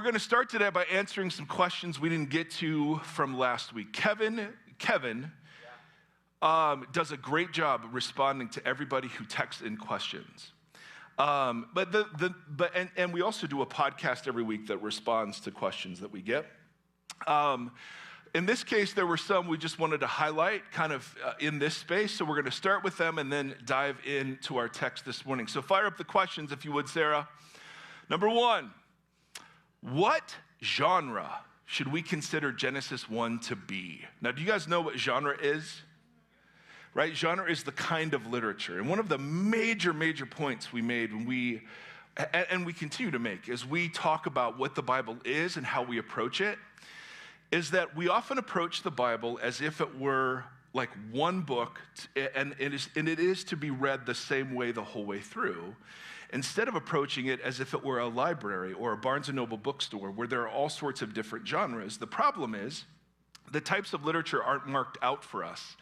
going to start today by answering some questions we didn't get to from last week. Kevin does a great job of responding to everybody who texts in questions. And we also do a podcast every week that responds to questions that we get. In this case, there were some we just wanted to highlight kind of in this space. So we're going to start with them and then dive into our text this morning. So fire up the questions if you would, Sarah. Number one, what genre should we consider Genesis 1 to be? Now, do you guys know what genre is? Right? Genre is the kind of literature. And one of the major points we made when we continue to make as we talk about what the Bible is and how we approach it, is that we often approach the Bible as if it were like one book, and it is to be read the same way the whole way through, instead of approaching it as if it were a library or a Barnes & Noble bookstore where there are all sorts of different genres. The problem is the types of literature aren't marked out for us.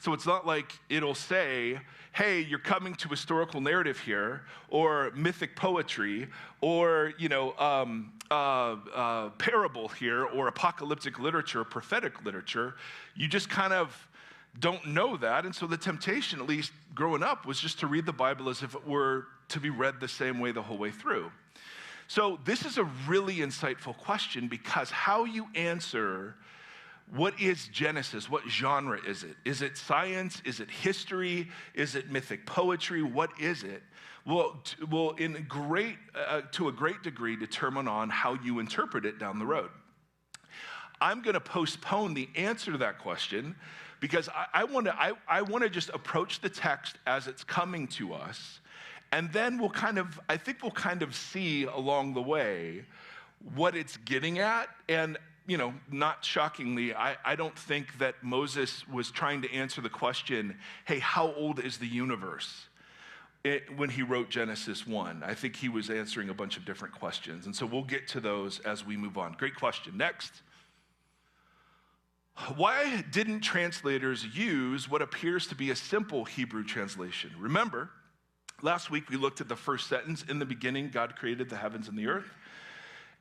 So it's not like it'll say, hey, you're coming to historical narrative here, or mythic poetry, or parable here, or apocalyptic literature, prophetic literature. You just kind of don't know that. And so the temptation, at least growing up, was just to read the Bible as if it were to be read the same way the whole way through. So this is a really insightful question, because how you answer what is Genesis? What genre is it? Is it science? Is it history? Is it mythic poetry? What is it? Will to a great degree determine on how you interpret it down the road. I'm going to postpone the answer to that question because I want to just approach the text as it's coming to us, and then we'll kind of see along the way what it's getting at. And not shockingly, I don't think that Moses was trying to answer the question, hey, how old is the universe? When he wrote Genesis 1. I think he was answering a bunch of different questions. And so we'll get to those as we move on. Great question. Next. Why didn't translators use what appears to be a simple Hebrew translation? Remember, last week we looked at the first sentence, in the beginning, God created the heavens and the earth.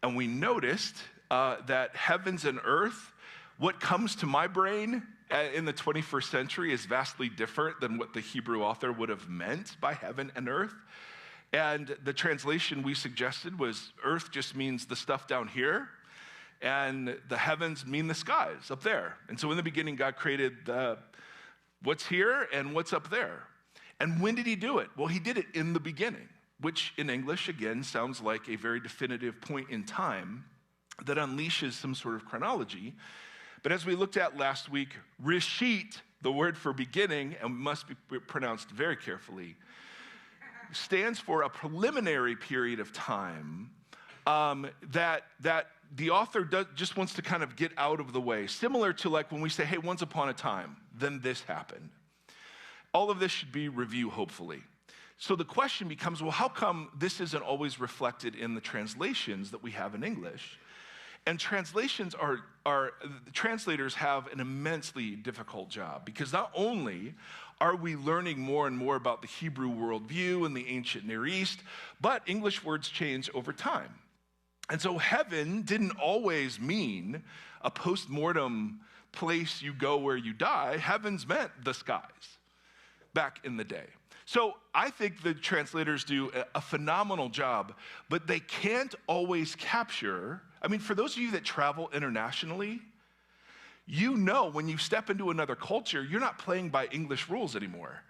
And we noticed that heavens and earth, what comes to my brain in the 21st century is vastly different than what the Hebrew author would have meant by heaven and earth. And the translation we suggested was earth just means the stuff down here, and the heavens mean the skies up there. And so in the beginning, God created what's here and what's up there. And when did he do it? Well, he did it in the beginning, which in English, again, sounds like a very definitive point in time that unleashes some sort of chronology. But as we looked at last week, Reshit, the word for beginning, and must be pronounced very carefully, stands for a preliminary period of time that the author just wants to kind of get out of the way. Similar to like when we say, hey, once upon a time, then this happened. All of this should be review, hopefully. So the question becomes, well, how come this isn't always reflected in the translations that we have in English? And translations translators have an immensely difficult job, because not only are we learning more and more about the Hebrew worldview and the ancient Near East, but English words change over time. And so heaven didn't always mean a post-mortem place you go where you die. Heavens meant the skies back in the day. So I think the translators do a phenomenal job, but they can't always capture. I mean, for those of you that travel internationally, when you step into another culture, you're not playing by English rules anymore,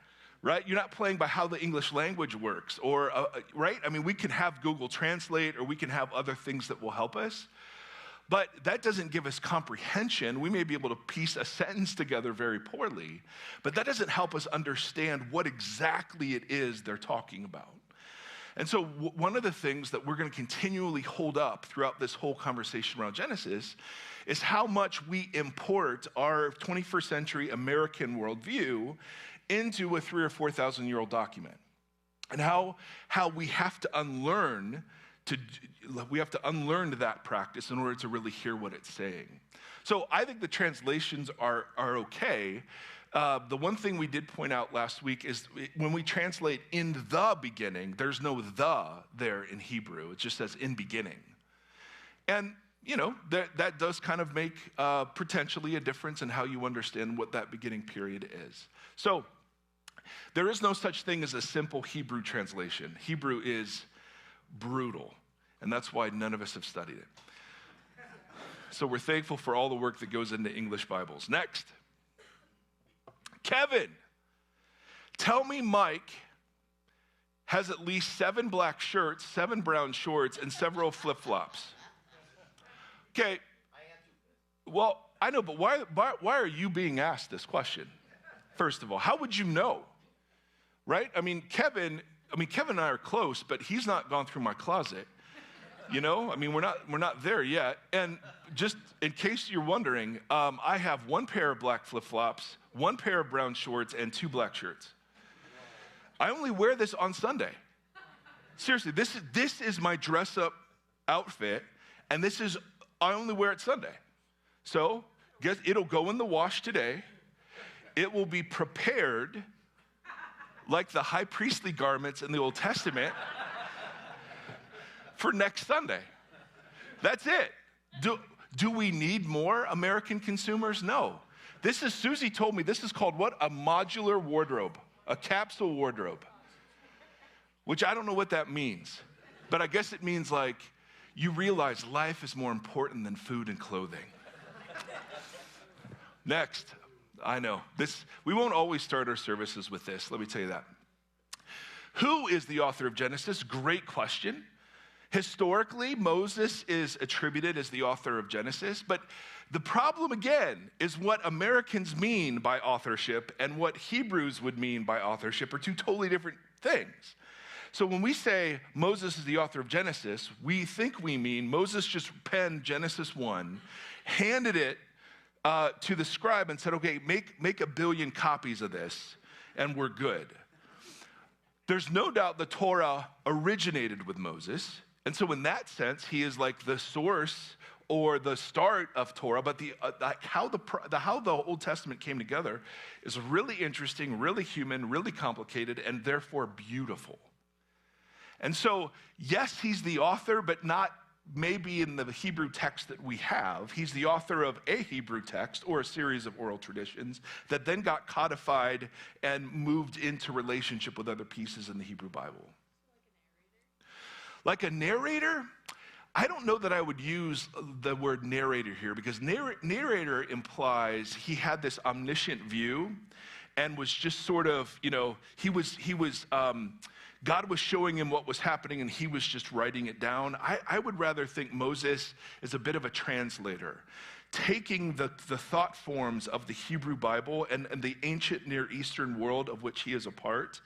right? You're not playing by how the English language works, or, right? I mean, we can have Google Translate, or we can have other things that will help us, but that doesn't give us comprehension. We may be able to piece a sentence together very poorly, but that doesn't help us understand what exactly it is they're talking about. And so one of the things that we're going to continually hold up throughout this whole conversation around Genesis is how much we import our 21st century American worldview into a 3,000 or 4,000 year old document, and how we have to unlearn that practice in order to really hear what it's saying. So I think the translations are okay. The one thing we did point out last week is when we translate in the beginning, there's no the there in Hebrew. It just says in beginning. And, that does kind of make potentially a difference in how you understand what that beginning period is. So there is no such thing as a simple Hebrew translation. Hebrew is brutal, and that's why none of us have studied it. So we're thankful for all the work that goes into English Bibles. Next, Kevin, tell me Mike has at least 7 black shirts, 7 brown shorts, and several flip-flops. Okay, well, I know, but why are you being asked this question? First of all, how would you know? Right? Kevin and I are close, but he's not gone through my closet. We're not there yet. And just in case you're wondering, I have 1 pair of black flip-flops, 1 pair of brown shorts, and 2 black shirts. I only wear this on Sunday. Seriously, this is my dress-up outfit, and I only wear it Sunday. So, it'll go in the wash today. It will be prepared like the high priestly garments in the Old Testament for next Sunday. That's it. Do we need more American consumers? No. Susie told me this is called what? A modular wardrobe, a capsule wardrobe, which I don't know what that means, but I guess it means like you realize life is more important than food and clothing. Next, I know, we won't always start our services with this, let me tell you that. Who is the author of Genesis? Great question. Historically, Moses is attributed as the author of Genesis, but the problem again is what Americans mean by authorship and what Hebrews would mean by authorship are 2 totally different things. So when we say Moses is the author of Genesis, we think we mean Moses just penned Genesis 1, handed it to the scribe and said, okay, make 1 billion copies of this, and we're good. There's no doubt the Torah originated with Moses, and so in that sense, he is like the source or the start of Torah, but how the Old Testament came together is really interesting, really human, really complicated, and therefore beautiful. And so, yes, he's the author, but not maybe in the Hebrew text that we have. He's the author of a Hebrew text or a series of oral traditions that then got codified and moved into relationship with other pieces in the Hebrew Bible. Like a narrator? I don't know that I would use the word narrator here because narrator implies he had this omniscient view and was just sort of, God was showing him what was happening and he was just writing it down. I would rather think Moses is a bit of a translator, taking the thought forms of the Hebrew Bible and the ancient Near Eastern world of which he is a part,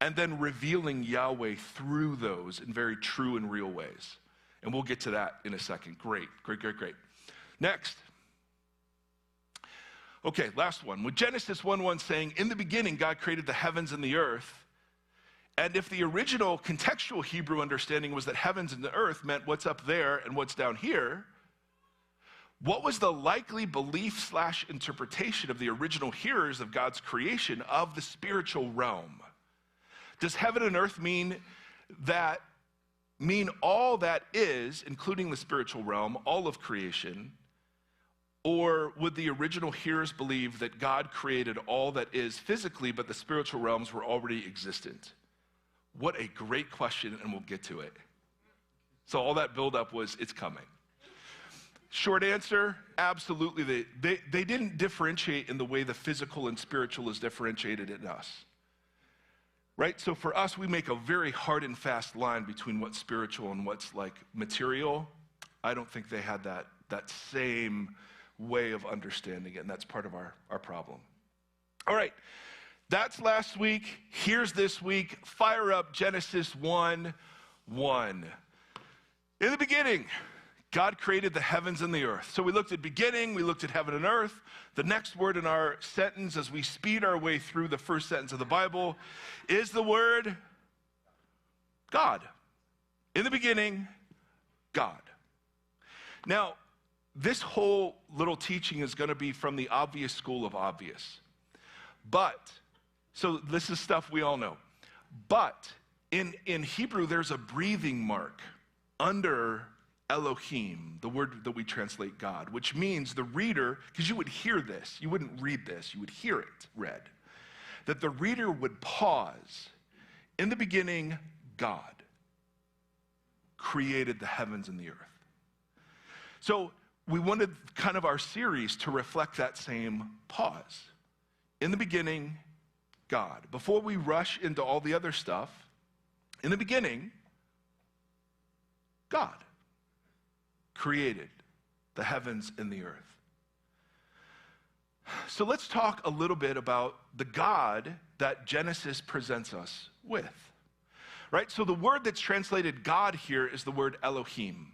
and then revealing Yahweh through those in very true and real ways. And we'll get to that in a second. Great. Next. Okay, last one. With Genesis 1:1 saying, in the beginning, God created the heavens and the earth. And if the original contextual Hebrew understanding was that heavens and the earth meant what's up there and what's down here, what was the likely belief / interpretation of the original hearers of God's creation of the spiritual realm? Does heaven and earth mean all that is, including the spiritual realm, all of creation? Or would the original hearers believe that God created all that is physically, but the spiritual realms were already existent? What a great question, and we'll get to it. So all that buildup was, it's coming. Short answer, absolutely. They didn't differentiate in the way the physical and spiritual is differentiated in us. Right? So for us, we make a very hard and fast line between what's spiritual and what's like material. I don't think they had that same way of understanding it, and that's part of our problem. All right. That's last week. Here's this week. Fire up Genesis 1:1. In the beginning, God created the heavens and the earth. So we looked at beginning, we looked at heaven and earth. The next word in our sentence as we speed our way through the first sentence of the Bible is the word God. In the beginning, God. Now, this whole little teaching is going to be from the obvious school of obvious. So this is stuff we all know. But in Hebrew, there's a breathing mark under Elohim, the word that we translate God, which means the reader, because you would hear this, you wouldn't read this, you would hear it read, that the reader would pause. In the beginning, God created the heavens and the earth. So we wanted kind of our series to reflect that same pause. In the beginning, God. Before we rush into all the other stuff, in the beginning, God created the heavens and the earth. So let's talk a little bit about the God that Genesis presents us with, right? So the word that's translated God here is the word Elohim.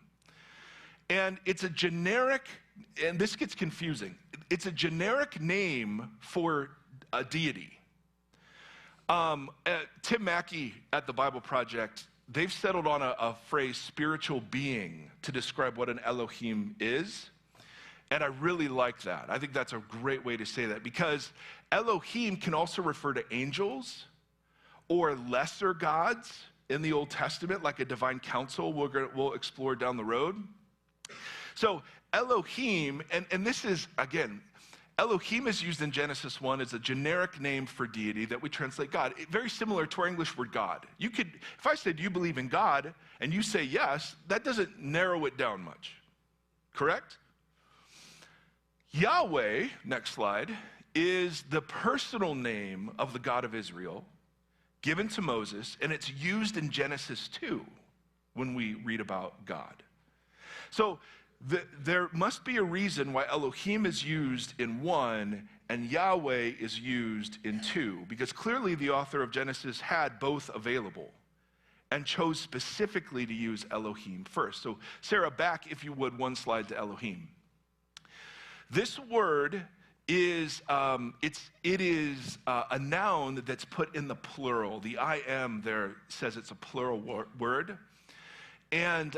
And it's a generic, and this gets confusing, it's a generic name for a deity. Tim Mackey at the Bible Project, they've settled on a phrase, spiritual being, to describe what an Elohim is. And I really like that. I think that's a great way to say that, because Elohim can also refer to angels or lesser gods in the Old Testament, like a divine council we'll explore down the road. So Elohim, and this is, again, Elohim is used in Genesis 1 as a generic name for deity that we translate God. Very similar to our English word God. You could, if I said, do you believe in God? And you say yes, that doesn't narrow it down much. Correct? Yahweh, next slide, is the personal name of the God of Israel given to Moses, and it's used in Genesis 2 when we read about God. So there must be a reason why Elohim is used in 1 and Yahweh is used in 2, because clearly the author of Genesis had both available and chose specifically to use Elohim first. So Sarah, back, if you would, one slide to Elohim. This word is, it is a noun that's put in the plural. The I am there says it's a plural word. And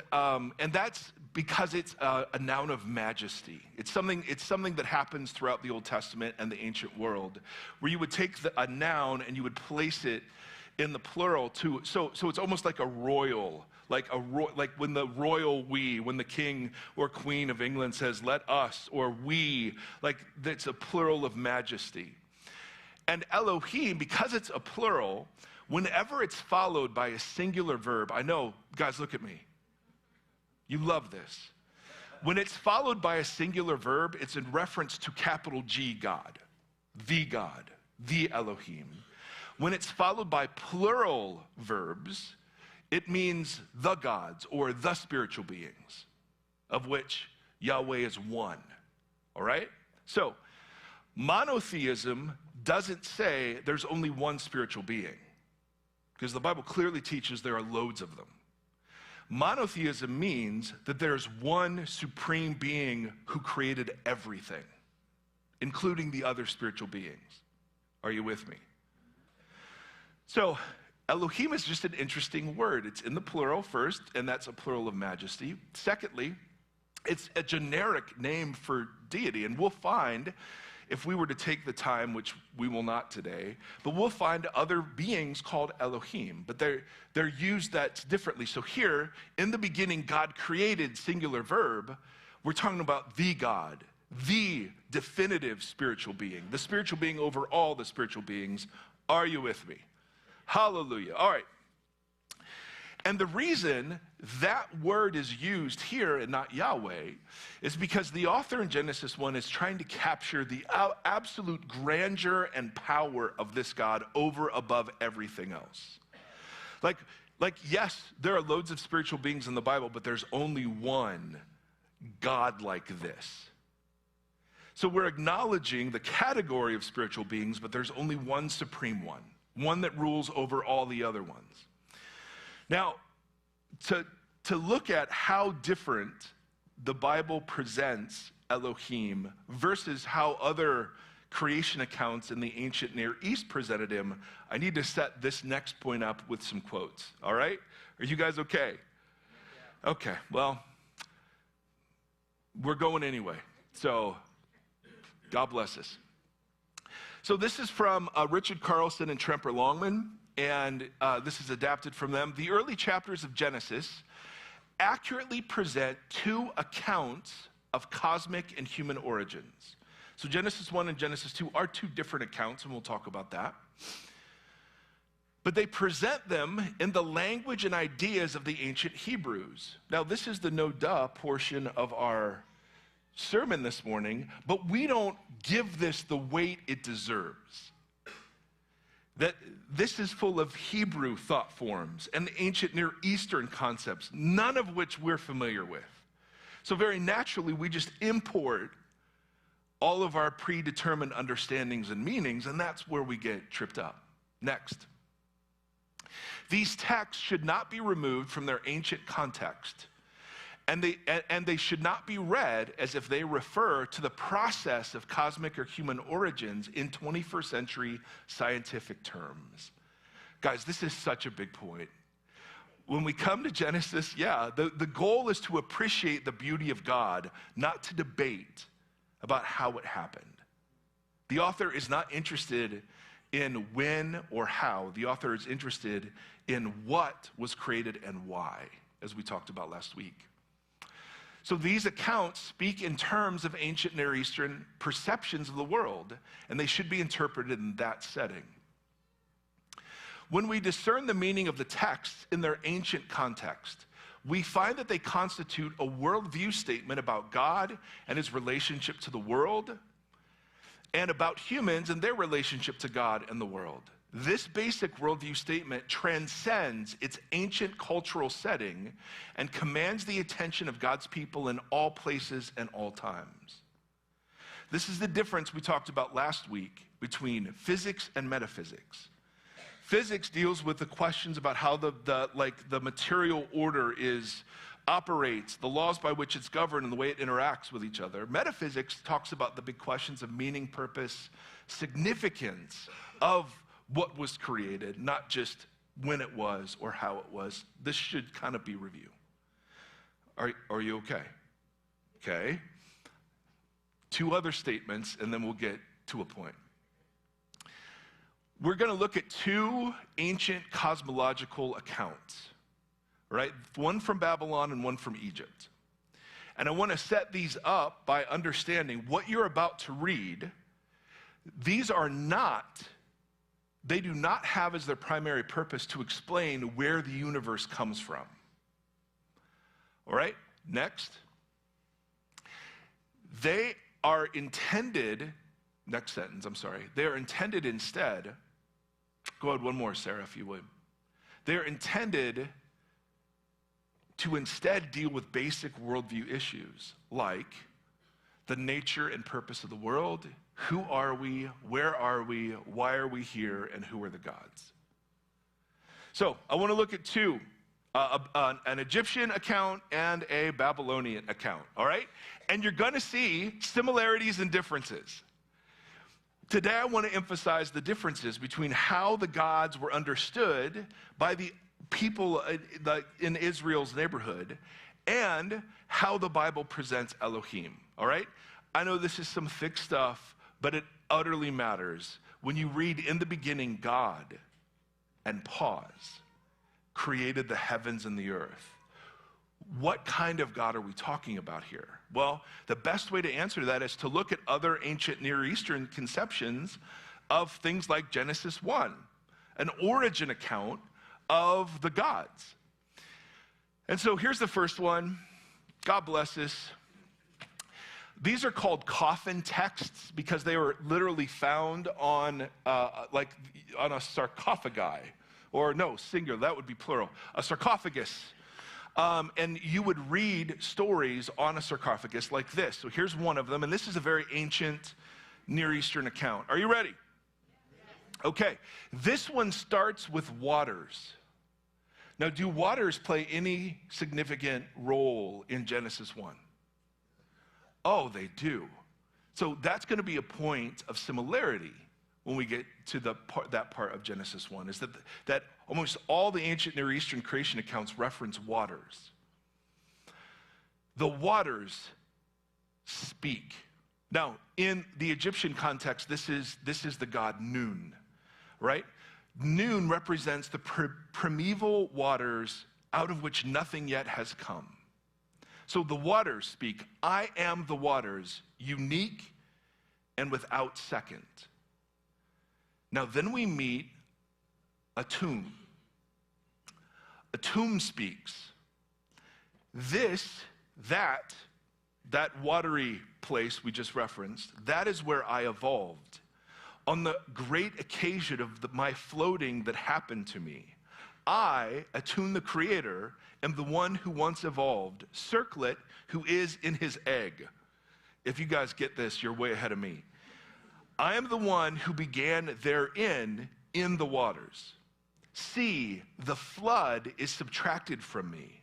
that's because it's a noun of majesty. It's something that happens throughout the Old Testament and the ancient world, where you would take a noun and you would place it in the plural so it's almost like a royal, like when the royal we, when the king or queen of England says, let us, or we, like that's a plural of majesty. And Elohim, because it's a plural, whenever it's followed by a singular verb, I know, guys, look at me. You love this. When it's followed by a singular verb, it's in reference to capital G, God, the Elohim. When it's followed by plural verbs, it means the gods or the spiritual beings, of which Yahweh is one, all right? So monotheism doesn't say there's only one spiritual being, because the Bible clearly teaches there are loads of them. Monotheism means that there's one supreme being who created everything, including the other spiritual beings. Are you with me? So Elohim is just an interesting word. It's in the plural first, and that's a plural of majesty. Secondly, it's a generic name for deity, and we'll find, if we were to take the time, which we will not today, but we'll find other beings called Elohim, but they're used that differently. So here, in the beginning, God created, singular verb. We're talking about the God, the definitive spiritual being, the spiritual being over all the spiritual beings. Are you with me? Hallelujah. All right. And the reason that word is used here and not Yahweh is because the author in Genesis 1 is trying to capture the absolute grandeur and power of this God over above everything else. Like yes, there are loads of spiritual beings in the Bible, but there's only one God like this. So we're acknowledging the category of spiritual beings, but there's only one supreme one that rules over all the other ones. Now, to look at how different the Bible presents Elohim versus how other creation accounts in the ancient Near East presented him, I need to set this next point up with some quotes, all right? Are you guys okay? Okay, well, we're going anyway, so God bless us. So this is from Richard Carlson and Tremper Longman, and this is adapted from them. The early chapters of Genesis accurately present two accounts of cosmic and human origins. So Genesis 1 and Genesis 2 are two different accounts, and we'll talk about that. But they present them in the language and ideas of the ancient Hebrews. Now, this is the no-duh portion of our sermon this morning, but we don't give this the weight it deserves. That this is full of Hebrew thought forms and ancient Near Eastern concepts, none of which we're familiar with. So very naturally, we just import all of our predetermined understandings and meanings, and that's where we get tripped up. Next. These texts should not be removed from their ancient context, and they should not be read as if they refer to the process of cosmic or human origins in 21st century scientific terms. Guys, this is such a big point. When we come to Genesis, the goal is to appreciate the beauty of God, not to debate about how it happened. The author is not interested in when or how. The author is interested in what was created and why, as we talked about last week. So these accounts speak in terms of ancient Near Eastern perceptions of the world, and they should be interpreted in that setting. When we discern the meaning of the texts in their ancient context, we find that they constitute a worldview statement about God and his relationship to the world, and about humans and their relationship to God and the world. This basic worldview statement transcends its ancient cultural setting and commands the attention of God's people in all places and all times. This is the difference we talked about last week between physics and metaphysics. Physics deals with the questions about how the material order operates, the laws by which it's governed, and the way it interacts with each other. Metaphysics talks about the big questions of meaning, purpose, significance of what was created, not just when it was or how it was. This should kind of be review. Are you okay? Okay. Two other statements, and then we'll get to a point. We're going to look at two ancient cosmological accounts, right? One from Babylon and one from Egypt. And I want to set these up by understanding what you're about to read. They do not have as their primary purpose to explain where the universe comes from. All right, next. They are intended instead, go ahead one more, Sarah, if you would. They're intended to instead deal with basic worldview issues like the nature and purpose of the world, who are we, where are we, why are we here, and who are the gods. So I want to look at two, an Egyptian account and a Babylonian account, all right? And you're going to see similarities and differences. Today I want to emphasize the differences between how the gods were understood by the people in Israel's neighborhood and how the Bible presents Elohim, all right? I know this is some thick stuff, but it utterly matters. When you read in the beginning, God, and pause, created the heavens and the earth. What kind of God are we talking about here? Well, the best way to answer that is to look at other ancient Near Eastern conceptions of things like Genesis 1, an origin account of the gods. And so here's the first one. God bless us. These are called coffin texts because they were literally found on a sarcophagi, or no, singular, that would be plural, a sarcophagus. And you would read stories on a sarcophagus like this. So here's one of them, and this is a very ancient Near Eastern account. Are you ready? Okay, this one starts with waters. Now, do waters play any significant role in Genesis 1? Oh, they do. So that's going to be a point of similarity when we get to that part of Genesis 1, is that almost all the ancient Near Eastern creation accounts reference waters. The waters speak. Now, in the Egyptian context, this is the god Nun, right? Nun represents the primeval waters out of which nothing yet has come. So the waters speak, I am the waters, unique and without second. Now then we meet a tomb. A tomb speaks. That watery place we just referenced, that is where I evolved. On the great occasion of my floating that happened to me, I, Atun the Creator, am the one who once evolved, circlet, who is in his egg. If you guys get this, you're way ahead of me. I am the one who began therein in the waters. See, the flood is subtracted from me.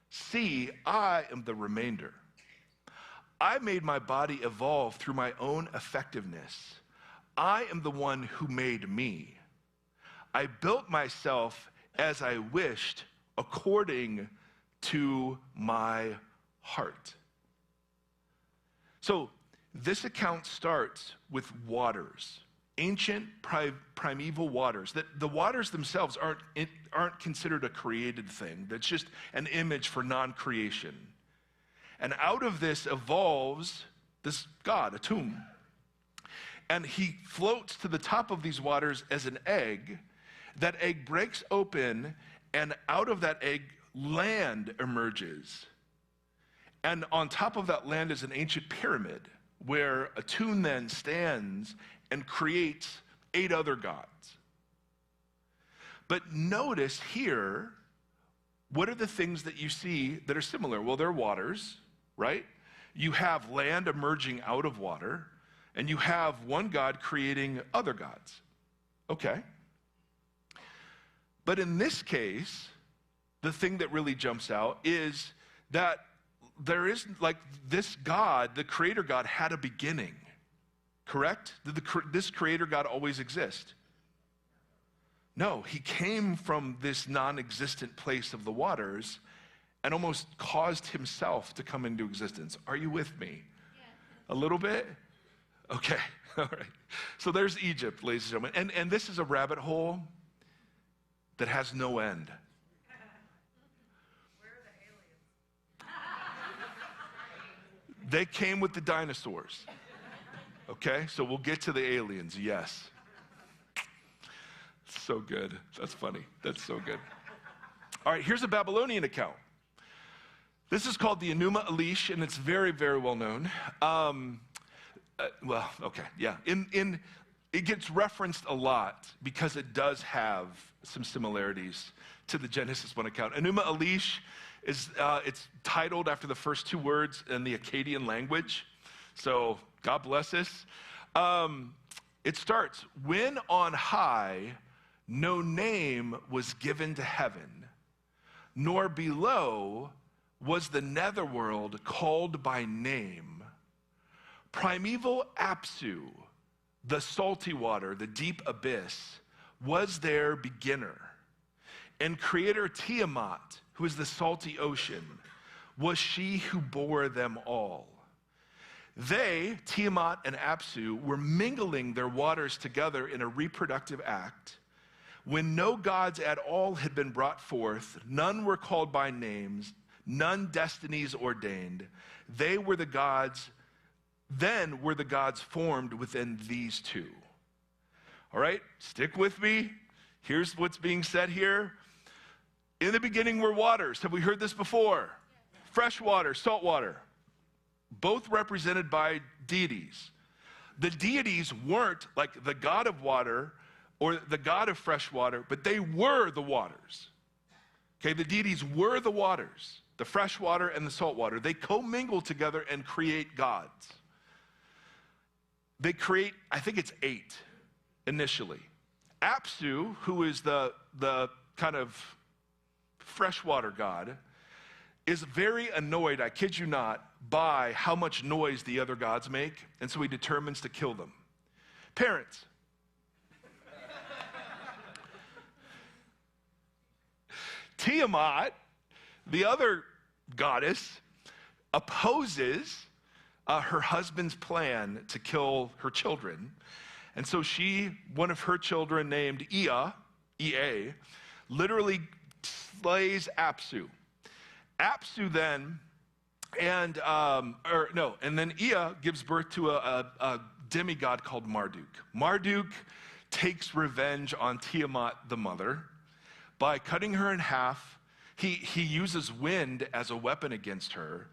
See, I am the remainder. I made my body evolve through my own effectiveness. I am the one who made me. I built myself as I wished, according to my heart. So this account starts with waters, ancient primeval waters. That the waters themselves aren't considered a created thing. That's just an image for non-creation. And out of this evolves this God, a tomb. And he floats to the top of these waters as an egg. That egg breaks open, and out of that egg, land emerges. And on top of that land is an ancient pyramid, where Atun then stands and creates 8 other gods. But notice here, what are the things that you see that are similar? Well, they're waters, right? You have land emerging out of water, and you have one God creating other gods. Okay. But in this case, the thing that really jumps out is that there is, like, this God, the creator God, had a beginning, correct? Did this creator God always exist? No, he came from this non-existent place of the waters and almost caused himself to come into existence. Are you with me? Yeah. A little bit? Okay, all right. So there's Egypt, ladies and gentlemen. And this is a rabbit hole that has no end. Where are the aliens? They came with the dinosaurs. Okay, so we'll get to the aliens, yes. So good. That's funny. That's so good. All right, here's a Babylonian account. This is called the Enuma Elish, and it's very, very well known. It gets referenced a lot because it does have some similarities to the Genesis 1 account. Enuma Elish is it's titled after the first 2 words in the Akkadian language. So God bless us. It starts, when on high no name was given to heaven, nor below was the netherworld called by name. Primeval Apsu, the salty water, the deep abyss, was their beginner. And creator Tiamat, who is the salty ocean, was she who bore them all. They, Tiamat and Apsu, were mingling their waters together in a reproductive act. When no gods at all had been brought forth, none were called by names, none destinies ordained. Then were the gods formed within these 2. All right, stick with me. Here's what's being said here. In the beginning were waters. Have we heard this before? Fresh water, salt water. Both represented by deities. The deities weren't like the god of water or the god of fresh water, but they were the waters. Okay, the deities were the waters, the fresh water and the salt water. They commingle together and create gods. They create, I think it's 8 initially. Apsu, who is the kind of freshwater god, is very annoyed, I kid you not, by how much noise the other gods make, and so he determines to kill them. Parents. Tiamat, the other goddess, opposes her husband's plan to kill her children. And so one of her children named Ea, literally slays Apsu. Apsu then, and then Ea gives birth to a demigod called Marduk. Marduk takes revenge on Tiamat, the mother, by cutting her in half. He uses wind as a weapon against her,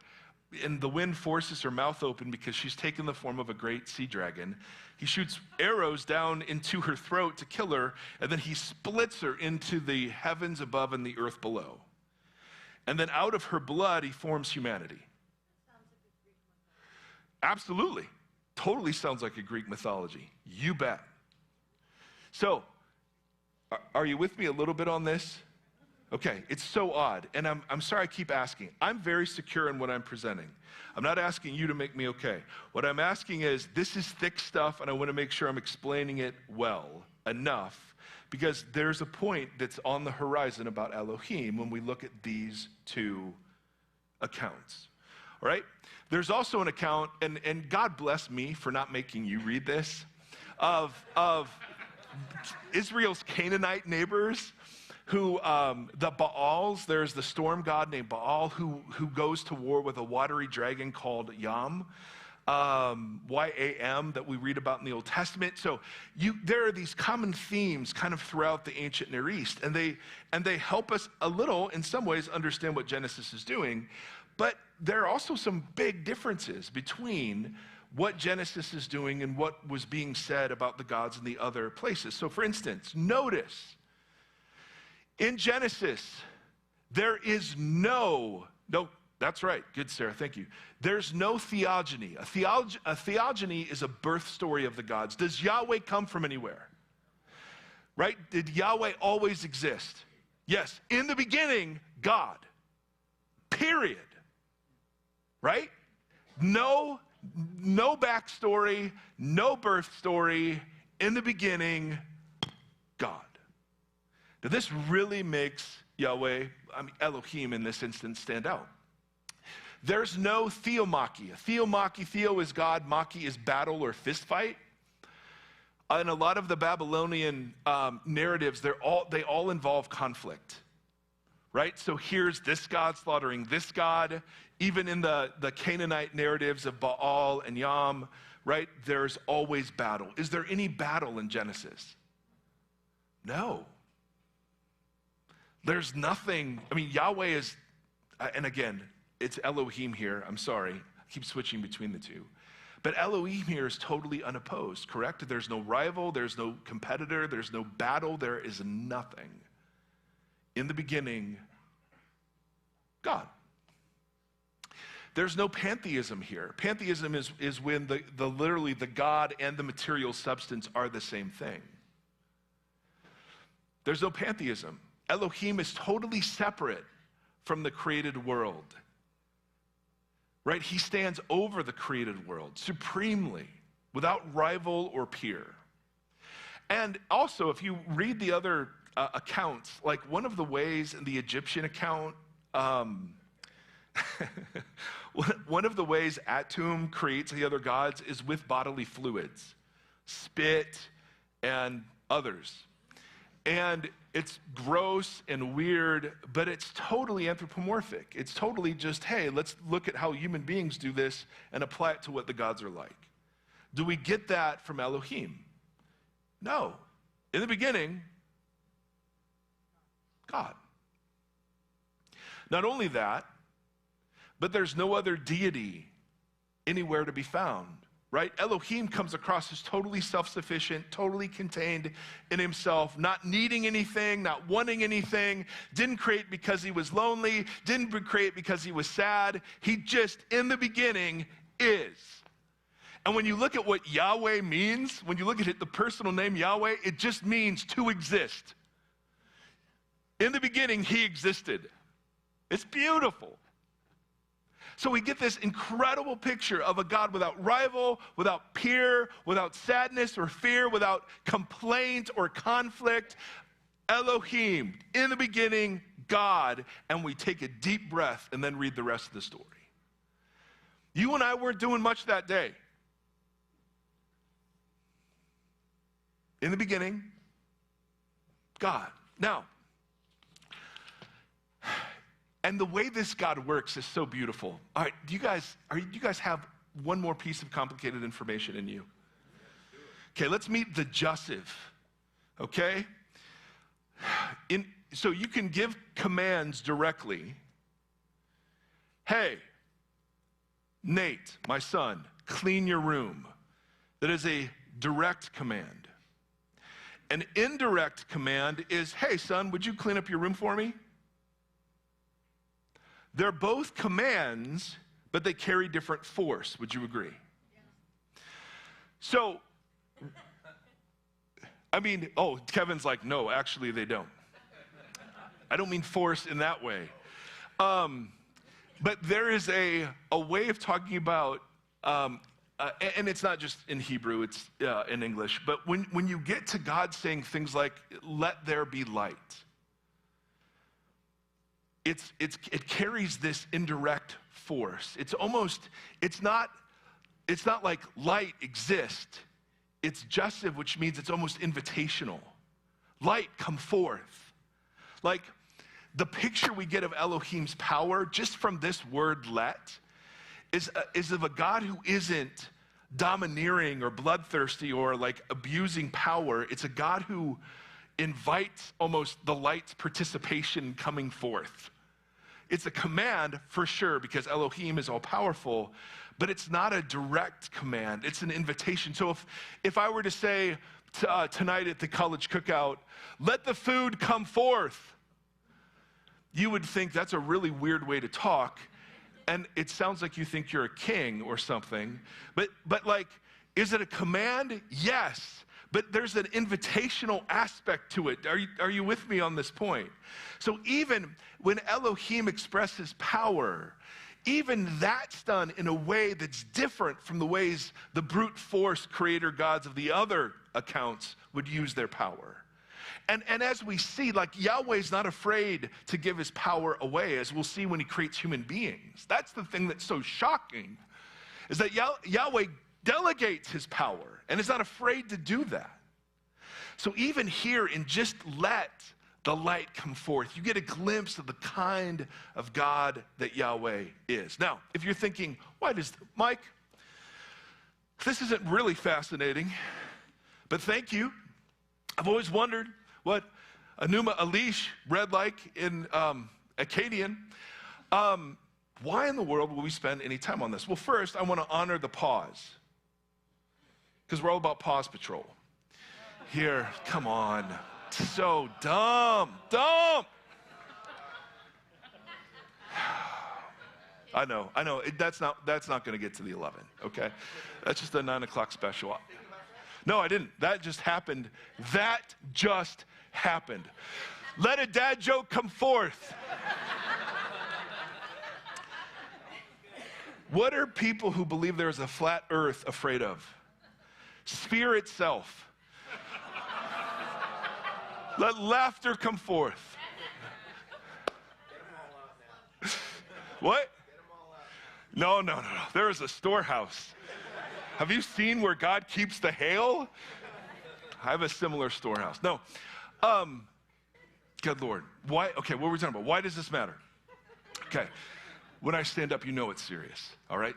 and the wind forces her mouth open because she's taken the form of a great sea dragon. He shoots arrows down into her throat to kill her, and then he splits her into the heavens above and the earth below. And then out of her blood, he forms humanity. Absolutely. Totally sounds like a Greek mythology. You bet. So, are you with me a little bit on this? Okay, it's so odd, and I'm sorry I keep asking. I'm very secure in what I'm presenting. I'm not asking you to make me okay. What I'm asking is, this is thick stuff, and I want to make sure I'm explaining it well enough, because there's a point that's on the horizon about Elohim when we look at these two accounts. All right? There's also an account, and God bless me for not making you read this, of Israel's Canaanite neighbors who, the Baals, there's the storm god named Baal who goes to war with a watery dragon called Yam, Y-A-M, that we read about in the Old Testament. So there are these common themes kind of throughout the ancient Near East, and they help us a little, in some ways, understand what Genesis is doing, but there are also some big differences between what Genesis is doing and what was being said about the gods in the other places. So for instance, notice, in Genesis, there is no, that's right, good Sarah, thank you. There's no theogony. A theogony is a birth story of the gods. Does Yahweh come from anywhere? Right? Did Yahweh always exist? Yes, in the beginning, God, period. Right? No backstory, no birth story, in the beginning, God. Now this really makes Yahweh, Elohim in this instance, stand out. There's no theomachy. Theo is God, maki is battle or fist fight. In a lot of the Babylonian narratives, they all involve conflict. Right? So here's this God slaughtering this God. Even in the Canaanite narratives of Baal and Yam, right, there's always battle. Is there any battle in Genesis? No. There's nothing. Yahweh is, and again, it's Elohim here. I'm sorry. I keep switching between the two. But Elohim here is totally unopposed, correct? There's no rival. There's no competitor. There's no battle. There is nothing. In the beginning, God. There's no pantheism here. Pantheism is when literally the God and the material substance are the same thing. There's no pantheism. Elohim is totally separate from the created world. Right? He stands over the created world supremely, without rival or peer. And also, if you read the other accounts, like one of the ways in the Egyptian account, one of the ways Atum creates the other gods is with bodily fluids, spit and others. And it's gross and weird, but it's totally anthropomorphic. It's totally just, hey, let's look at how human beings do this and apply it to what the gods are like. Do we get that from Elohim? No. In the beginning, God. Not only that, but there's no other deity anywhere to be found, right? Elohim comes across as totally self-sufficient, totally contained in himself, not needing anything, not wanting anything, didn't create because he was lonely, didn't create because he was sad. He just, in the beginning, is. And when you look at what Yahweh means, when you look at it, the personal name Yahweh, it just means to exist. In the beginning, he existed. It's beautiful. So we get this incredible picture of a God without rival, without peer, without sadness or fear, without complaint or conflict. Elohim, in the beginning, God, and we take a deep breath and then read the rest of the story. You and I weren't doing much that day. In the beginning, God. Now, And the way this God works is so beautiful. All right, do you guys have one more piece of complicated information in you? Okay, let's meet the jussive, okay? So you can give commands directly. Hey, Nate, my son, clean your room. That is a direct command. An indirect command is, hey, son, would you clean up your room for me? They're both commands, but they carry different force. Would you agree? Yeah. So, Kevin's like, no, actually they don't. I don't mean force in that way. But there is a way of talking about, and it's not just in Hebrew, it's in English, but when you get to God saying things like, let there be light, it carries this indirect force. It's not like light exists. It's jussive, which means it's almost invitational. Light, come forth. Like the picture we get of Elohim's power, just from this word let, is of a God who isn't domineering or bloodthirsty or like abusing power. It's a God who invites almost the light's participation coming forth. It's a command for sure because Elohim is all powerful, but it's not a direct command. It's an invitation. So if I were to say tonight at the college cookout, let the food come forth, you would think that's a really weird way to talk. And it sounds like you think you're a king or something. But like, is it a command? Yes. But there's an invitational aspect to it. Are you with me on this point? So even when Elohim expresses power, even that's done in a way that's different from the ways the brute force creator gods of the other accounts would use their power. And as we see, like Yahweh's not afraid to give his power away, as we'll see when he creates human beings. That's the thing that's so shocking, is that Yahweh delegates his power and is not afraid to do that. So even here in just let the light come forth, you get a glimpse of the kind of God that Yahweh is. Now, if you're thinking, Mike, this isn't really fascinating, but thank you. I've always wondered what Enuma Elish read like in Akkadian. Why in the world will we spend any time on this? Well, first, I want to honor the pause, because we're all about pause patrol. Here, come on. So dumb. I know. That's not going to get to the 11, okay? That's just a 9 o'clock special. No, I didn't. That just happened. Let a dad joke come forth. What are people who believe there is a flat earth afraid of? Sphere itself. Let laughter come forth. What? No. There is a storehouse. Have you seen where God keeps the hail? I have a similar storehouse. No. Good Lord. Why? Okay, what were we talking about? Why does this matter? Okay. When I stand up, you know it's serious, all right?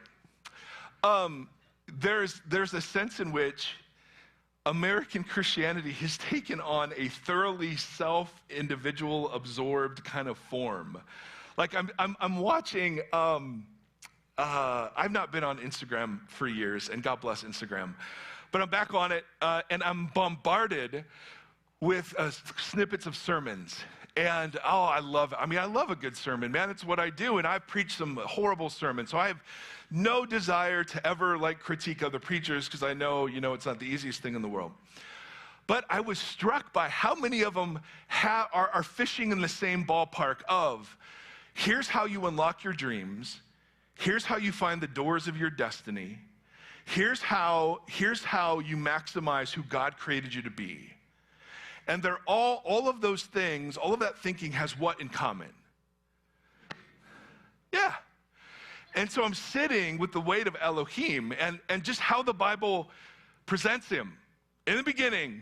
There's a sense in which American Christianity has taken on a thoroughly self-individual, absorbed kind of form. Like I'm watching, I've not been on Instagram for years, and God bless Instagram, but I'm back on it, and I'm bombarded with snippets of sermons. And, I love it. I love a good sermon, man. It's what I do, and I've preached some horrible sermons, so I have no desire to ever, critique other preachers, because I know, it's not the easiest thing in the world. But I was struck by how many of them are fishing in the same ballpark of, here's how you unlock your dreams, here's how you find the doors of your destiny, here's how you maximize who God created you to be. And they're all of those things, all of that thinking has what in common? Yeah. And so I'm sitting with the weight of Elohim and just how the Bible presents him. In the beginning,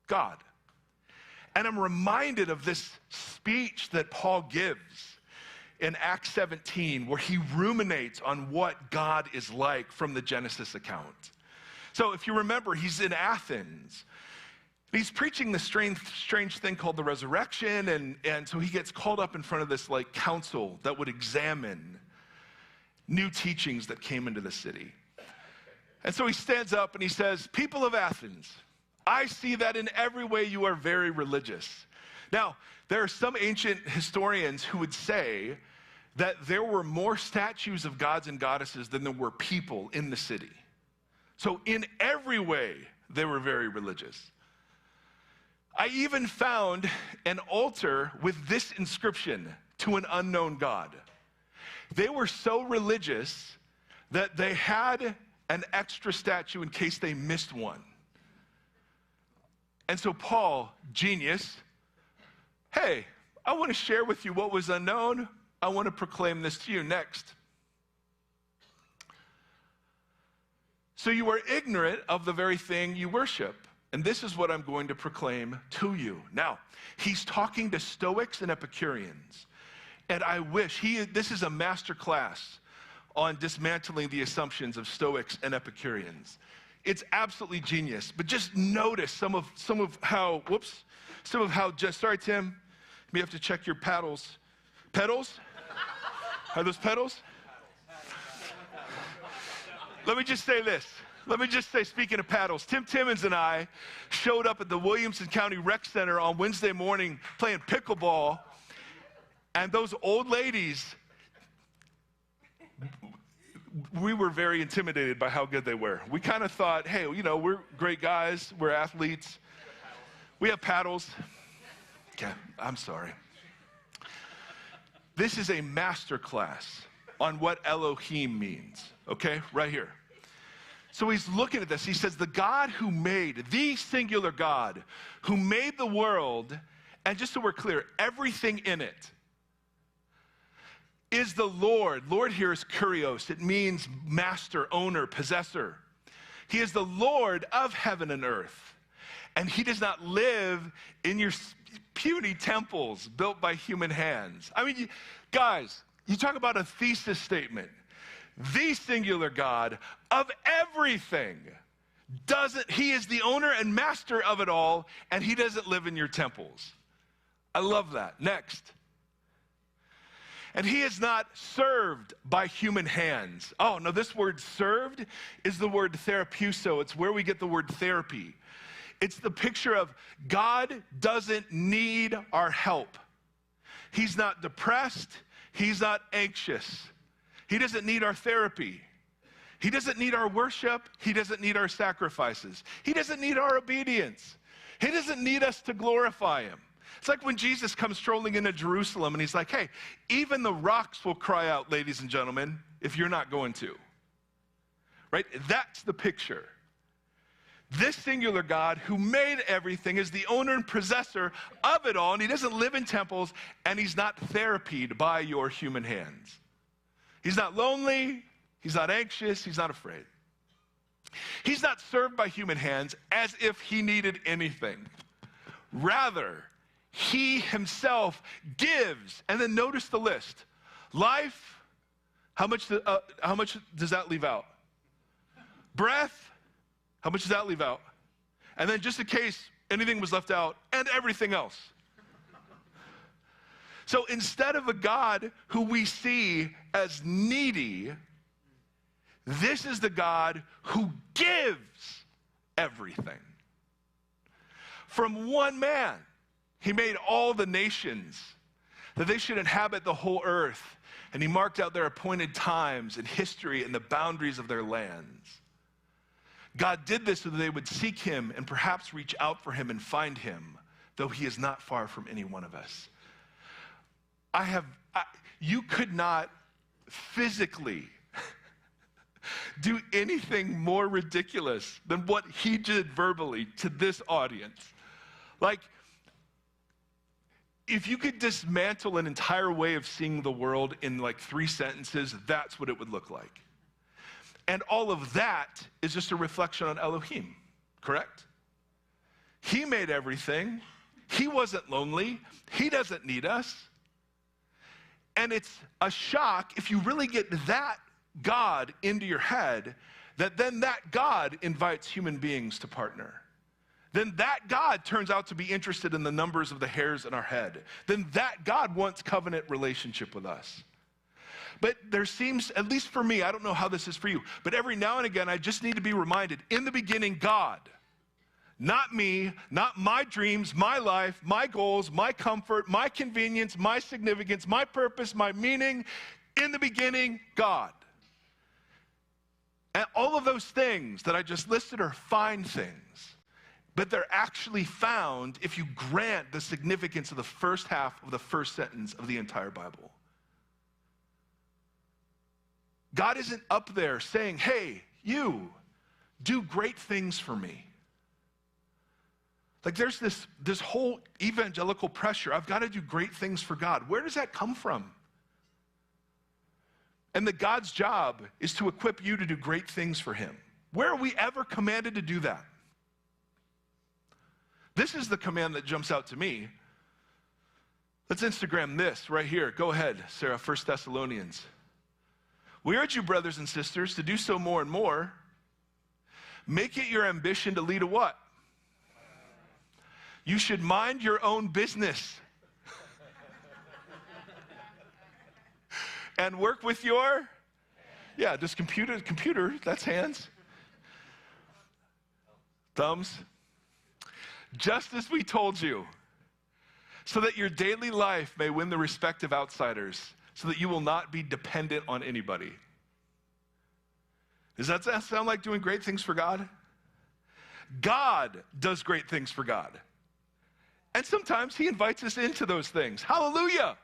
God. And I'm reminded of this speech that Paul gives. in Acts 17 where he ruminates on what God is like from the Genesis account. So if you remember, he's in Athens. He's preaching this strange thing called the resurrection, and so he gets called up in front of this like council that would examine new teachings that came into the city. And so he stands up and he says, "People of Athens, I see that in every way you are very religious." Now, there are some ancient historians who would say that there were more statues of gods and goddesses than there were people in the city. So in every way, they were very religious. I even found an altar with this inscription, "To an unknown God." They were so religious that they had an extra statue in case they missed one. And so Paul, genius, "Hey, I want to share with you what was unknown. I want to proclaim this to you." Next. "So you are ignorant of the very thing you worship. And this is what I'm going to proclaim to you." Now, he's talking to Stoics and Epicureans. And I wish, this is a master class on dismantling the assumptions of Stoics and Epicureans. It's absolutely genius. But just notice some of how, sorry, Tim, you have to check your paddles. Pedals? Are those pedals? Let me just say this. Speaking of paddles, Tim Timmons and I showed up at the Williamson County Rec Center on Wednesday morning playing pickleball, and those old ladies, we were very intimidated by how good they were. We kind of thought, hey, we're great guys, we're athletes, we have paddles. Okay, I'm sorry. This is a master class on what Elohim means, okay, right here. So he's looking at this. He says, the God who made, the singular God who made the world, and just so we're clear, everything in it, is the Lord. Lord here is kurios. It means master, owner, possessor. He is the Lord of heaven and earth. And he does not live in your puny temples built by human hands. I mean, guys, you talk about a thesis statement. The singular God of everything he is the owner and master of it all, and he doesn't live in your temples. I love that. Next. And he is not served by human hands. Oh, no, this word served is the word therapuso. It's where we get the word therapy. It's the picture of God doesn't need our help. He's not depressed. He's not anxious. He doesn't need our therapy. He doesn't need our worship. He doesn't need our sacrifices. He doesn't need our obedience. He doesn't need us to glorify him. It's like when Jesus comes strolling into Jerusalem and he's like, hey, even the rocks will cry out, ladies and gentlemen, if you're not going to. Right? That's the picture. This singular God who made everything is the owner and possessor of it all, and he doesn't live in temples, and he's not therapied by your human hands. He's not lonely, he's not anxious, he's not afraid. He's not served by human hands as if he needed anything. Rather, he himself gives, and then notice the list. Life, how much does that leave out? Breath, how much does that leave out? And then just in case anything was left out, and everything else. So instead of a God who we see as needy, this is the God who gives everything. From one man, he made all the nations that they should inhabit the whole earth, and he marked out their appointed times and history and the boundaries of their lands. God did this so that they would seek him and perhaps reach out for him and find him, though he is not far from any one of us. You could not physically do anything more ridiculous than what he did verbally to this audience. Like, if you could dismantle an entire way of seeing the world in like 3 sentences, that's what it would look like. And all of that is just a reflection on Elohim, correct? He made everything. He wasn't lonely. He doesn't need us. And it's a shock if you really get that God into your head, that then that God invites human beings to partner. Then that God turns out to be interested in the numbers of the hairs in our head. Then that God wants covenant relationship with us. But there seems, at least for me, I don't know how this is for you, but every now and again, I just need to be reminded, in the beginning, God. Not me, not my dreams, my life, my goals, my comfort, my convenience, my significance, my purpose, my meaning. In the beginning, God. And all of those things that I just listed are fine things, but they're actually found if you grant the significance of the first half of the first sentence of the entire Bible. God isn't up there saying, hey, you, do great things for me. Like there's this whole evangelical pressure. I've got to do great things for God. Where does that come from? And that God's job is to equip you to do great things for him. Where are we ever commanded to do that? This is the command that jumps out to me. Let's Instagram this right here. Go ahead, Sarah, 1 Thessalonians. We urge you, brothers and sisters, to do so more and more. Make it your ambition to lead a what? You should mind your own business. And work with your, just computer, that's hands. Thumbs. Just as we told you, so that your daily life may win the respect of outsiders, so that you will not be dependent on anybody. Does that sound like doing great things for God? God does great things for God. And sometimes he invites us into those things. Hallelujah.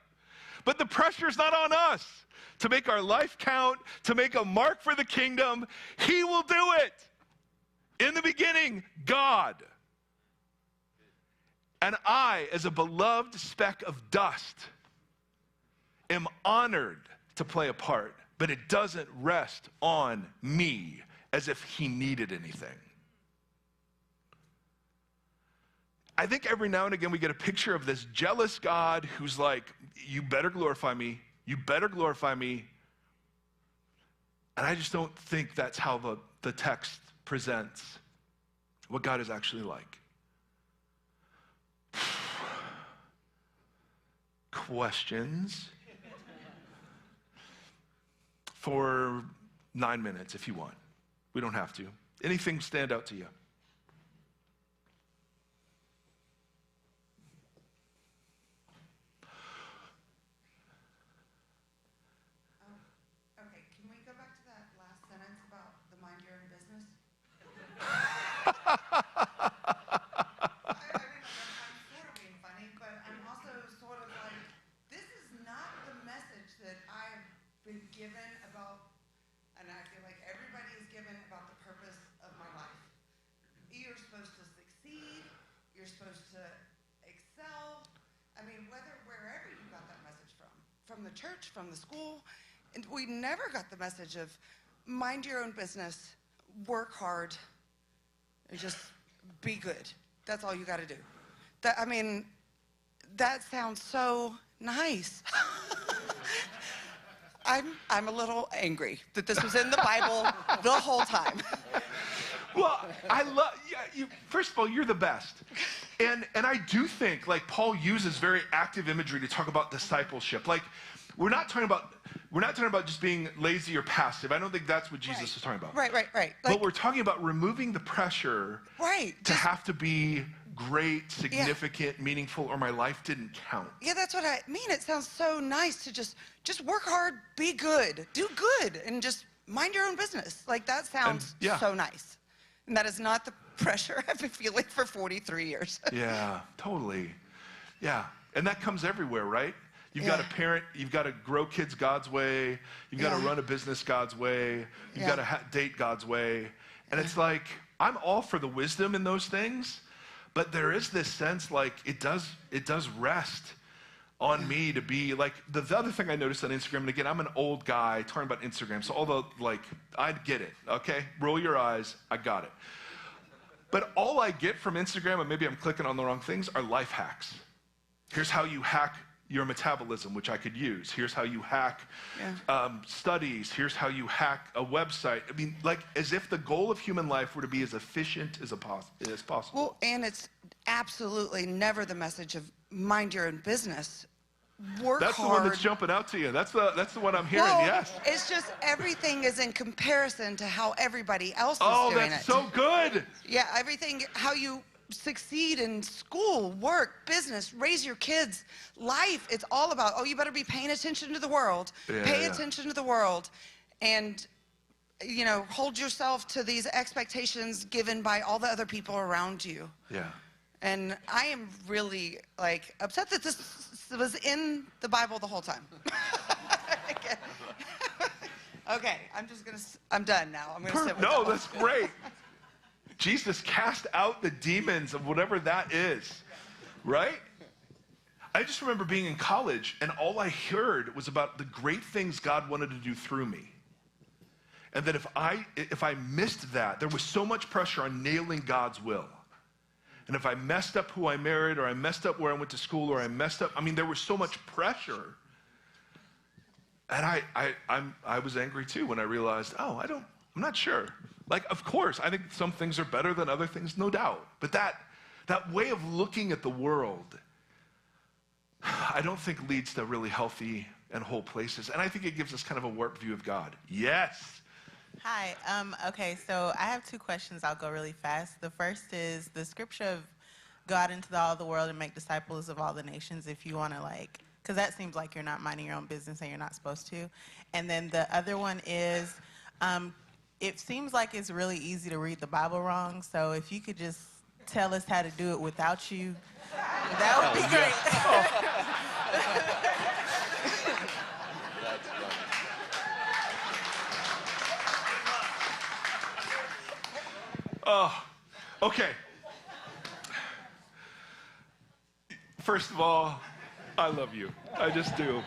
But the pressure's not on us to make our life count, to make a mark for the kingdom. He will do it. In the beginning, God. And I, as a beloved speck of dust, am honored to play a part, but it doesn't rest on me as if he needed anything. I think every now and again we get a picture of this jealous God who's like, you better glorify me, you better glorify me. And I just don't think that's how the text presents what God is actually like. Questions for 9 minutes if you want. We don't have to. Anything stand out to you? Okay, can we go back to that last sentence about the mind your own business? I'm sort of being funny, but I'm also sort of like, this is not the message that I've been given about, and I feel like everybody is given about the purpose of my life. You're supposed to succeed, you're supposed to excel. I mean, wherever you got that message from the church, from the school, and we never got the message of mind your own business, work hard, and just be good. That's all you got to do. That sounds so nice. I'm a little angry that this was in the Bible the whole time. Well, I love you. First of all, you're the best. And I do think, like, Paul uses very active imagery to talk about discipleship. Like, we're not talking about just being lazy or passive. I don't think that's what Jesus was talking about. Right. But we're talking about removing the pressure to have to be great, significant, meaningful, or my life didn't count. Yeah, that's what I mean. It sounds so nice to just work hard, be good, do good, and just mind your own business. Like, that sounds so nice. And that is not the pressure I've been feeling for 43 years. Yeah, totally. Yeah, and that comes everywhere, right? You've got to parent, you've got to grow kids God's way, you've got to run a business God's way, you've got to date God's way. And it's like, I'm all for the wisdom in those things, but there is this sense like it does rest on me to be like, the other thing I noticed on Instagram, and again, I'm an old guy talking about Instagram, so although, like, I get it, okay? Roll your eyes, I got it. But all I get from Instagram, and maybe I'm clicking on the wrong things, are life hacks. Here's how you hack your metabolism, which I could use. Here's how you hack studies. Here's how you hack a website. I mean, like as if the goal of human life were to be as efficient as possible. Well, and it's absolutely never the message of mind your own business. Work that's hard. The one that's jumping out to you. That's the one I'm hearing, well, yes. It's just everything is in comparison to how everybody else is doing it. Oh, that's so good. Yeah, everything, how you succeed in school, work, business, raise your kids, life. It's all about, oh, you better be paying attention to the world. Pay attention to the world. And, you know, hold yourself to these expectations given by all the other people around you. Yeah. And I am really, like, upset that this was in the Bible the whole time. Okay, I'm done now. I'm gonna sit with No, that's great. Jesus cast out the demons of whatever that is, right? I just remember being in college, and all I heard was about the great things God wanted to do through me. And that if I missed that, there was so much pressure on nailing God's will. And if I messed up who I married, or I messed up where I went to school, or I messed up, I mean, there was so much pressure. And I was angry too when I realized, I'm not sure. Like, of course, I think some things are better than other things, no doubt. But that way of looking at the world, I don't think leads to really healthy and whole places. And I think it gives us kind of a warped view of God. Yes. Hi. Okay, so I have two questions. I'll go really fast. The first is the scripture of go out into all the world and make disciples of all the nations, if you want to, like, because that seems like you're not minding your own business and you're not supposed to. And then the other one is it seems like it's really easy to read the Bible wrong, so if you could just tell us how to do it without you, that would be great. Oh, okay. First of all, I love you. I just do.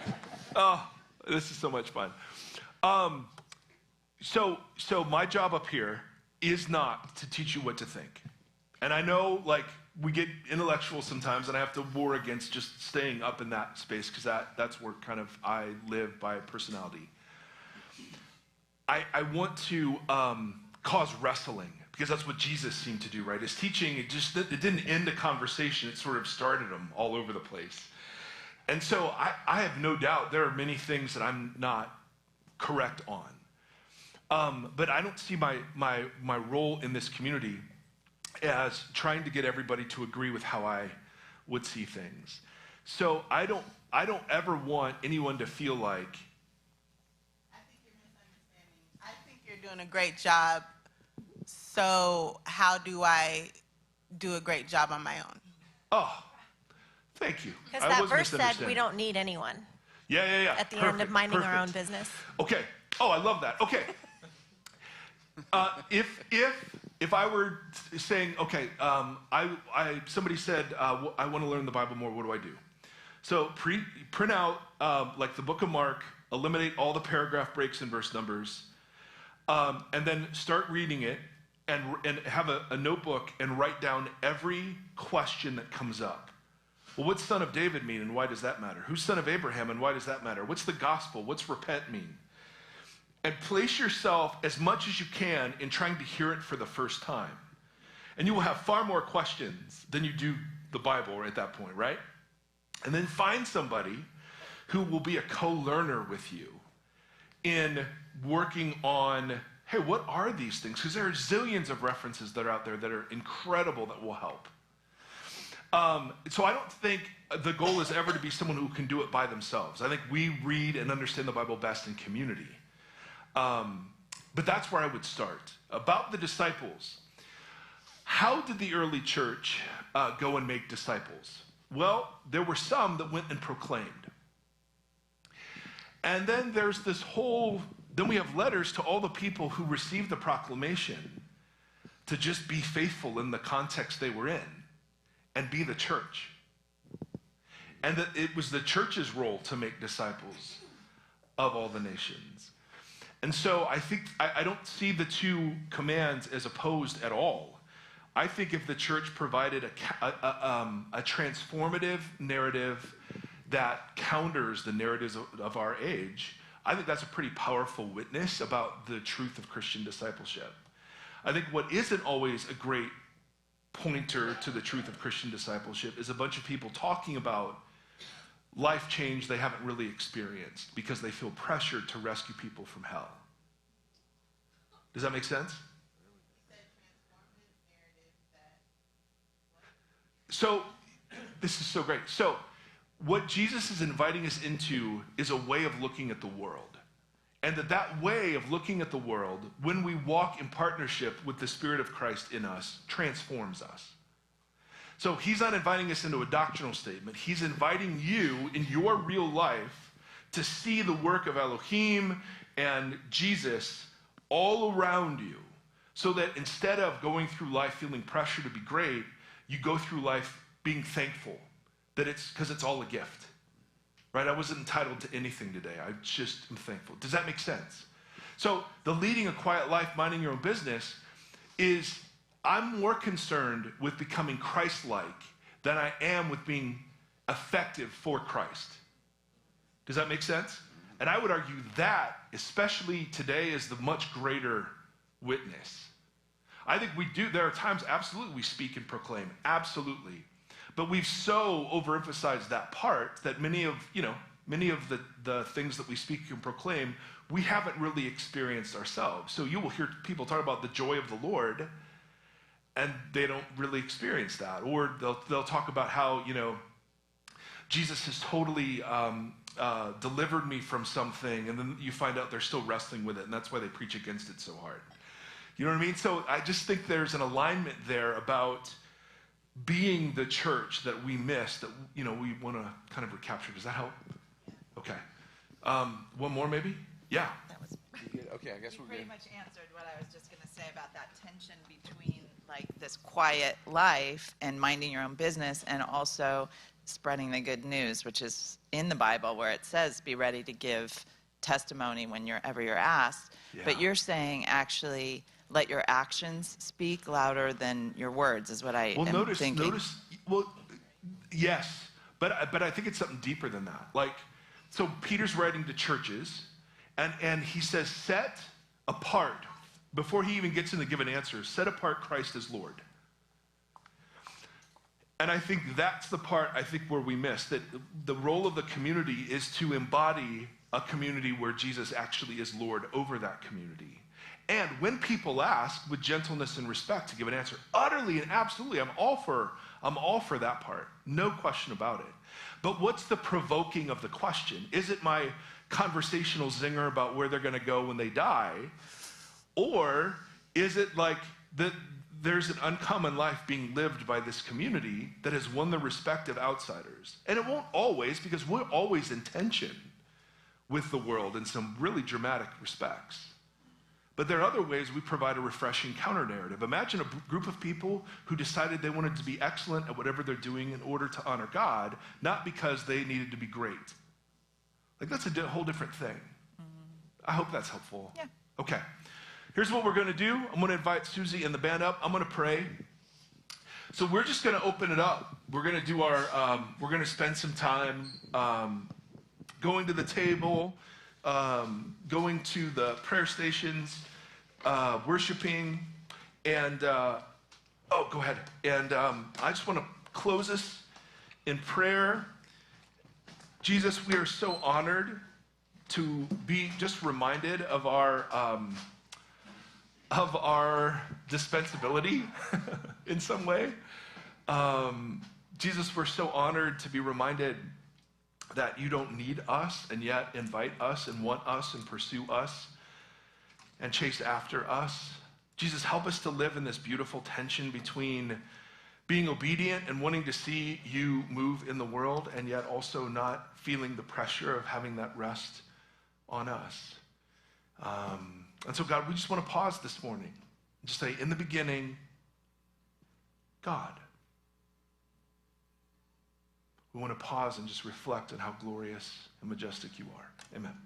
Oh, this is so much fun. So my job up here is not to teach you what to think. And I know, like, we get intellectual sometimes, and I have to war against just staying up in that space, because that's where kind of I live by personality. I want to cause wrestling, because that's what Jesus seemed to do, right? His teaching, it didn't end a conversation. It sort of started them all over the place. And so I have no doubt there are many things that I'm not correct on. But I don't see my role in this community as trying to get everybody to agree with how I would see things. So I don't ever want anyone to feel like, I think you're misunderstanding. I think you're doing a great job. So how do I do a great job on my own? oh, thank you. Because that verse said we don't need anyone. Yeah. At the end of minding our own business. Okay. Oh, I love that. Okay. If I were saying, okay, somebody said, I want to learn the Bible more, what do I do? So print out like the book of Mark, eliminate all the paragraph breaks and verse numbers, and then start reading it, and have a notebook and write down every question that comes up. Well, what's son of David mean, and why does that matter? Who's son of Abraham, and why does that matter? What's the gospel? What's repent mean? And place yourself as much as you can in trying to hear it for the first time. And you will have far more questions than you do the Bible at that point, right? And then find somebody who will be a co-learner with you in working on, hey, what are these things? Because there are zillions of references that are out there that are incredible that will help. So I don't think the goal is ever to be someone who can do it by themselves. I think we read and understand the Bible best in community. But that's where I would start. About the disciples, how did the early church go and make disciples? Well, there were some that went and proclaimed. And then there's then we have letters to all the people who received the proclamation to just be faithful in the context they were in and be the church. And that it was the church's role to make disciples of all the nations. And so I don't see the two commands as opposed at all. I think if the church provided a transformative narrative that counters the narratives of our age, I think that's a pretty powerful witness about the truth of Christian discipleship. I think what isn't always a great pointer to the truth of Christian discipleship is a bunch of people talking about life change they haven't really experienced because they feel pressured to rescue people from hell. Does that make sense? So, this is so great. So, what Jesus is inviting us into is a way of looking at the world. And that way of looking at the world, when we walk in partnership with the Spirit of Christ in us, transforms us. So he's not inviting us into a doctrinal statement. He's inviting you in your real life to see the work of Elohim and Jesus all around you, so that instead of going through life feeling pressure to be great, you go through life being thankful that it's because it's all a gift. Right? I wasn't entitled to anything today. I just am thankful. Does that make sense? So the leading a quiet life, minding your own business, is I'm more concerned with becoming Christ-like than I am with being effective for Christ. Does that make sense? And I would argue that, especially today, is the much greater witness. I think we do. There are times, absolutely, we speak and proclaim. Absolutely. But we've so overemphasized that part that many of the things that we speak and proclaim, we haven't really experienced ourselves. So you will hear people talk about the joy of the Lord, and they don't really experience that. Or they'll talk about how, Jesus has totally delivered me from something, and then you find out they're still wrestling with it, and that's why they preach against it so hard. You know what I mean? So I just think there's an alignment there about being the church that we miss, that we want to kind of recapture. Does that help? Okay. One more maybe? Yeah. That was okay. I guess you we're pretty good. much answered what I was just going to say about that tension between like this quiet life and minding your own business, and also spreading the good news, which is in the Bible where it says, "Be ready to give testimony whenever you're asked." Yeah. But you're saying actually, let your actions speak louder than your words, is what I am thinking. Well, yes, but I think it's something deeper than that. Like, so Peter's writing to churches, and he says, set apart, before he even gets into giving answers, set apart Christ as Lord. And I think that's the part where we miss, that the role of the community is to embody a community where Jesus actually is Lord over that community. And when people ask with gentleness and respect to give an answer, utterly and absolutely, I'm all for that part. No question about it. But what's the provoking of the question? Is it my conversational zinger about where they're going to go when they die? Or is it like there's an uncommon life being lived by this community that has won the respect of outsiders? And it won't always, because we're always in tension with the world in some really dramatic respects. But there are other ways we provide a refreshing counter-narrative. Imagine a group of people who decided they wanted to be excellent at whatever they're doing in order to honor God, not because they needed to be great. Like, that's a whole different thing. I hope that's helpful. Yeah. Okay. Here's what we're going to do. I'm going to invite Susie and the band up. I'm going to pray. So we're just going to open it up. We're going to do we're going to spend some time going to the table, going to the prayer stations, worshiping, and, go ahead. And I just want to close us in prayer. Jesus, we are so honored to be just reminded of our dispensability in some way. Jesus, we're so honored to be reminded that you don't need us and yet invite us and want us and pursue us and chase after us. Jesus, help us to live in this beautiful tension between being obedient and wanting to see you move in the world, and yet also not feeling the pressure of having that rest on us. And so, God, we just want to pause this morning and just say, in the beginning, God. We want to pause and just reflect on how glorious and majestic you are. Amen.